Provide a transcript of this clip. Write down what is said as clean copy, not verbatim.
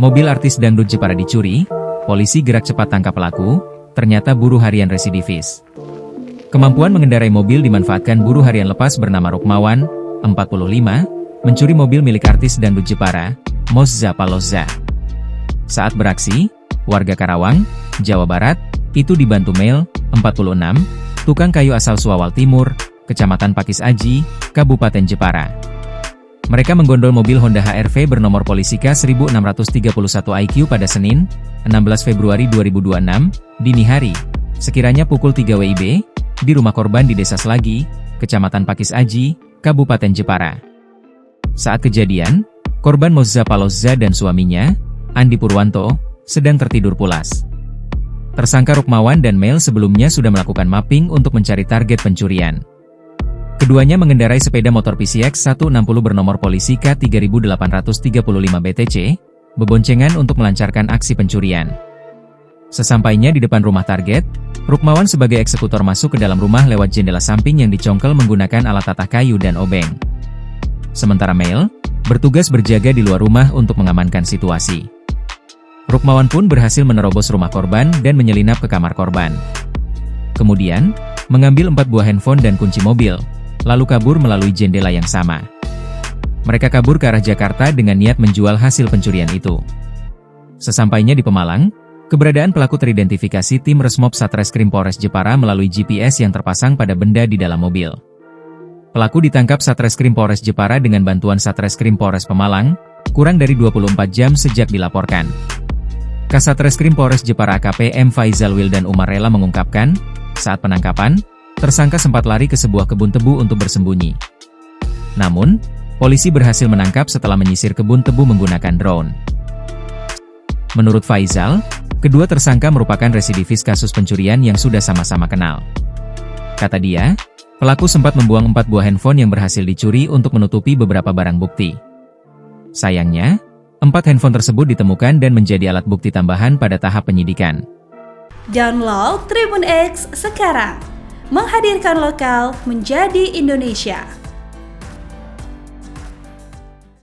Mobil artis dangdut Jepara dicuri, polisi gerak cepat tangkap pelaku, ternyata buruh harian residivis. Kemampuan mengendarai mobil dimanfaatkan buruh harian lepas bernama Rukmawan, 45, mencuri mobil milik artis dangdut Jepara, Mozza Palozza. Saat beraksi, warga Karawang, Jawa Barat, itu dibantu Mel, 46, tukang kayu asal Suawal Timur, Kecamatan Pakis Aji, Kabupaten Jepara. Mereka menggondol mobil Honda HR-V bernomor polisi K1631 IQ pada Senin, 16 Februari 2026, dini hari, sekiranya pukul 3 WIB, di rumah korban di Desa Selagi, Kecamatan Pakis Aji, Kabupaten Jepara. Saat kejadian, korban Mozza Palozza dan suaminya, Andi Purwanto, sedang tertidur pulas. Tersangka Rukmawan dan Mel sebelumnya sudah melakukan mapping untuk mencari target pencurian. Keduanya mengendarai sepeda motor PCX 160 bernomor polisi K3835 BTC, beboncengan untuk melancarkan aksi pencurian. Sesampainya di depan rumah target, Rukmawan sebagai eksekutor masuk ke dalam rumah lewat jendela samping yang dicongkel menggunakan alat tatah kayu dan obeng. Sementara Mel, bertugas berjaga di luar rumah untuk mengamankan situasi. Rukmawan pun berhasil menerobos rumah korban dan menyelinap ke kamar korban. Kemudian, mengambil 4 buah handphone dan kunci mobil, lalu kabur melalui jendela yang sama. Mereka kabur ke arah Jakarta dengan niat menjual hasil pencurian itu. Sesampainya di Pemalang, keberadaan pelaku teridentifikasi tim Resmob Satreskrim Polres Jepara melalui GPS yang terpasang pada benda di dalam mobil. Pelaku ditangkap Satreskrim Polres Jepara dengan bantuan Satreskrim Polres Pemalang, kurang dari 24 jam sejak dilaporkan. Kasatreskrim Polres Jepara AKP M. Faizal Wildan Umarela mengungkapkan, saat penangkapan, tersangka sempat lari ke sebuah kebun tebu untuk bersembunyi. Namun, polisi berhasil menangkap setelah menyisir kebun tebu menggunakan drone. Menurut Faizal, kedua tersangka merupakan residivis kasus pencurian yang sudah sama-sama kenal. Kata dia, pelaku sempat membuang 4 buah handphone yang berhasil dicuri untuk menutupi beberapa barang bukti. Sayangnya, 4 handphone tersebut ditemukan dan menjadi alat bukti tambahan pada tahap penyidikan. Download Tribun X sekarang, menghadirkan lokal menjadi Indonesia.